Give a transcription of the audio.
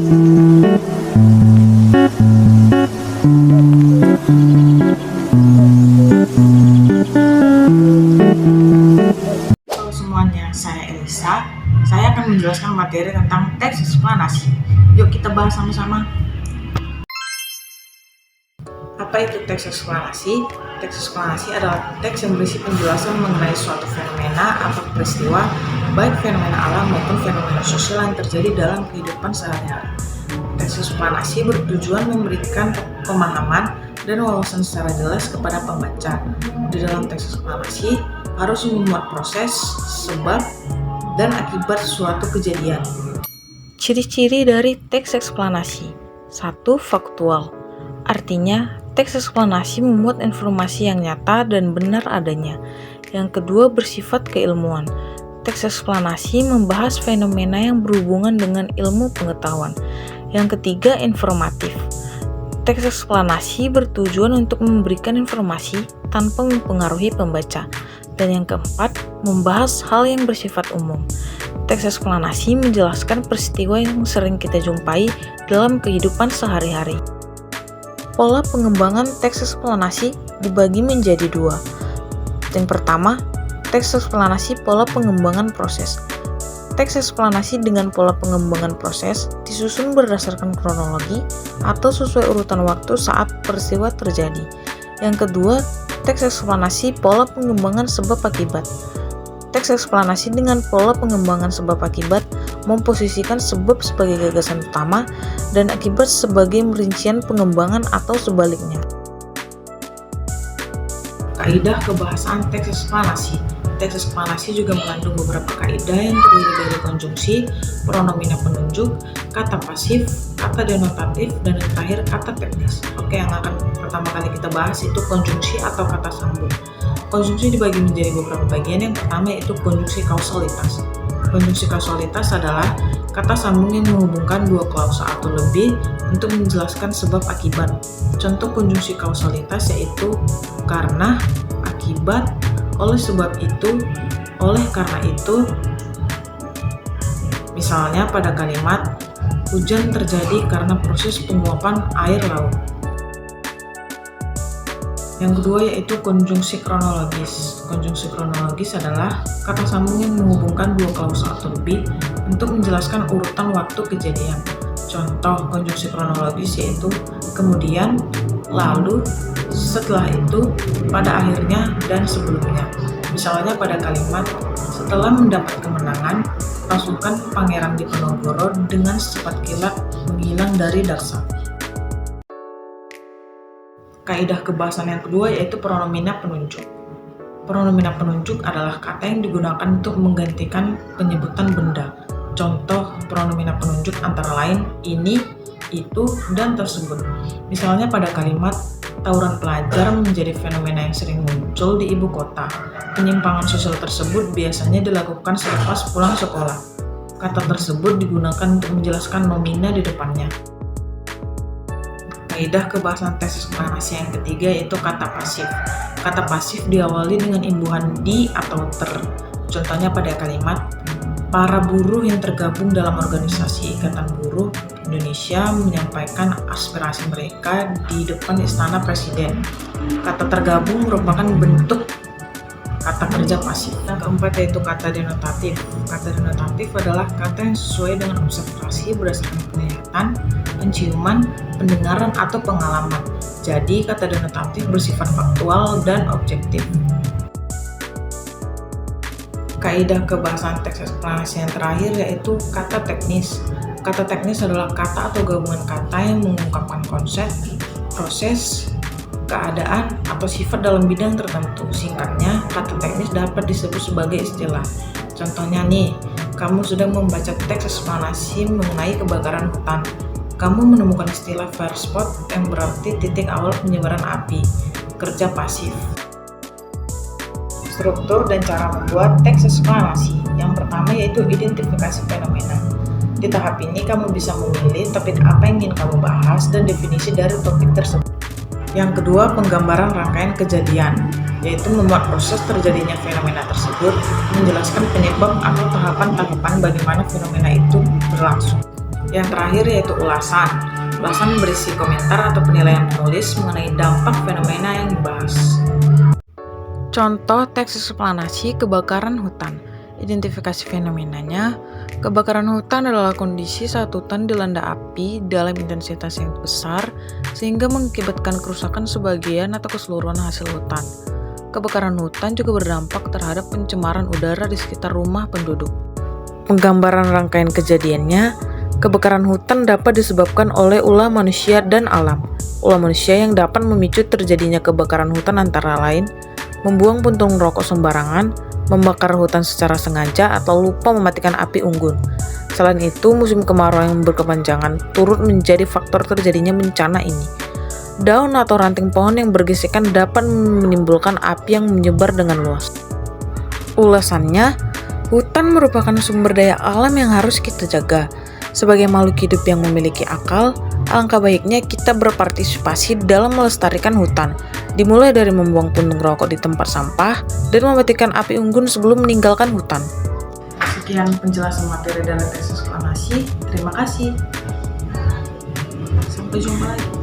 Halo semuanya, saya Elisa. Saya akan menjelaskan materi tentang teks eksplanasi. Yuk kita bahas sama-sama. Apa itu teks eksplanasi? Teks eksplanasi adalah teks yang berisi penjelasan mengenai suatu fenomena atau peristiwa, baik fenomena alam maupun fenomena sosial yang terjadi dalam kehidupan sehari-hari. Teks eksplanasi bertujuan memberikan pemahaman dan wawasan secara jelas kepada pembaca. Di dalam teks eksplanasi harus memuat proses, sebab, dan akibat suatu kejadian. Ciri-ciri dari teks eksplanasi. 1. Faktual. Artinya, teks eksplanasi memuat informasi yang nyata dan benar adanya. Yang kedua, bersifat keilmuan. Teks eksplanasi membahas fenomena yang berhubungan dengan ilmu pengetahuan. Yang ketiga, informatif. Teks eksplanasi bertujuan untuk memberikan informasi tanpa mempengaruhi pembaca. Dan yang keempat, membahas hal yang bersifat umum. Teks eksplanasi menjelaskan peristiwa yang sering kita jumpai dalam kehidupan sehari-hari. Pola pengembangan teks eksplanasi dibagi menjadi dua. Yang pertama, teks eksplanasi pola pengembangan proses. Teks eksplanasi dengan pola pengembangan proses disusun berdasarkan kronologi atau sesuai urutan waktu saat peristiwa terjadi. Yang kedua, teks eksplanasi pola pengembangan sebab akibat. Teks eksplanasi dengan pola pengembangan sebab akibat memposisikan sebab sebagai gagasan utama dan akibat sebagai rincian pengembangan atau sebaliknya. Kaidah kebahasaan teks eksplanasi. Teks eksplanasi juga mengandung beberapa kaidah yang terdiri dari konjungsi, pronomina penunjuk, kata pasif, kata denotatif, dan yang terakhir kata teknis. Oke, yang akan pertama kali kita bahas itu konjungsi atau kata sambung. Konjungsi dibagi menjadi beberapa bagian. Yang pertama yaitu konjungsi kausalitas. Konjungsi kausalitas adalah kata sambung yang menghubungkan dua klausa atau lebih untuk menjelaskan sebab akibat. Contoh konjungsi kausalitas yaitu karena, akibat, oleh sebab itu, oleh karena itu. Misalnya pada kalimat hujan terjadi karena proses penguapan air laut. Yang kedua yaitu konjungsi kronologis. Konjungsi kronologis adalah kata sambung yang menghubungkan dua klausa atau lebih untuk menjelaskan urutan waktu kejadian. Contoh konjungsi kronologis yaitu kemudian, lalu, setelah itu, pada akhirnya, dan sebelumnya. Misalnya pada kalimat setelah mendapat kemenangan, pasukan Pangeran Diponegoro dengan secepat kilat menghilang dari Daksa. Kaidah kebahasan yang kedua yaitu pronomina penunjuk. Pronomina penunjuk adalah kata yang digunakan untuk menggantikan penyebutan benda. Contoh pronomina penunjuk antara lain ini, itu, dan tersebut. Misalnya pada kalimat tawuran pelajar menjadi fenomena yang sering muncul di ibu kota. Penyimpangan sosial tersebut biasanya dilakukan selepas pulang sekolah. Kata tersebut digunakan untuk menjelaskan nomina di depannya. Kaidah kebahasan teks eksplanasi yang ketiga yaitu kata pasif. Kata pasif diawali dengan imbuhan di atau ter. Contohnya pada kalimat para buruh yang tergabung dalam organisasi Ikatan Buruh Indonesia menyampaikan aspirasi mereka di depan Istana Presiden. Kata tergabung merupakan bentuk kata kerja pasif. Yang keempat yaitu kata denotatif. Kata denotatif adalah kata yang sesuai dengan observasi berdasarkan penglihatan, penciuman, pendengaran, atau pengalaman. Jadi kata denotatif bersifat faktual dan objektif. Kaidah kebahasan teks eksplanasi yang terakhir yaitu kata teknis. Kata teknis adalah kata atau gabungan kata yang mengungkapkan konsep, proses, keadaan, atau sifat dalam bidang tertentu. Singkatnya, kata teknis dapat disebut sebagai istilah. Contohnya nih, kamu sedang membaca teks eksplanasi mengenai kebakaran hutan. Kamu menemukan istilah fire spot yang berarti titik awal penyebaran api. Kerja pasif. Struktur dan cara membuat teks eksplanasi. Yang pertama yaitu identifikasi fenomena. Di tahap ini kamu bisa memilih topik apa yang ingin kamu bahas dan definisi dari topik tersebut. Yang kedua, penggambaran rangkaian kejadian, yaitu memuat proses terjadinya fenomena tersebut, menjelaskan penyebab atau tahapan-tahapan bagaimana fenomena itu berlangsung. Yang terakhir yaitu ulasan. Ulasan berisi komentar atau penilaian penulis mengenai dampak fenomena yang dibahas. Contoh teks eksplanasi kebakaran hutan. Identifikasi fenomenanya, kebakaran hutan adalah kondisi saat hutan dilanda api dalam intensitas yang besar sehingga mengakibatkan kerusakan sebagian atau keseluruhan hasil hutan. Kebakaran hutan juga berdampak terhadap pencemaran udara di sekitar rumah penduduk. Penggambaran rangkaian kejadiannya, kebakaran hutan dapat disebabkan oleh ulah manusia dan alam. Ulah manusia yang dapat memicu terjadinya kebakaran hutan antara lain, membuang puntung rokok sembarangan, membakar hutan secara sengaja, atau lupa mematikan api unggun. Selain itu, musim kemarau yang berkepanjangan turut menjadi faktor terjadinya bencana ini. Daun atau ranting pohon yang bergesekan dapat menimbulkan api yang menyebar dengan luas. Ulasannya, hutan merupakan sumber daya alam yang harus kita jaga. Sebagai makhluk hidup yang memiliki akal, alangkah baiknya kita berpartisipasi dalam melestarikan hutan, dimulai dari membuang puntung rokok di tempat sampah dan mematikan api unggun sebelum meninggalkan hutan. Sekian penjelasan materi dari teks eksplanasi. Terima kasih. Sampai jumpa lagi.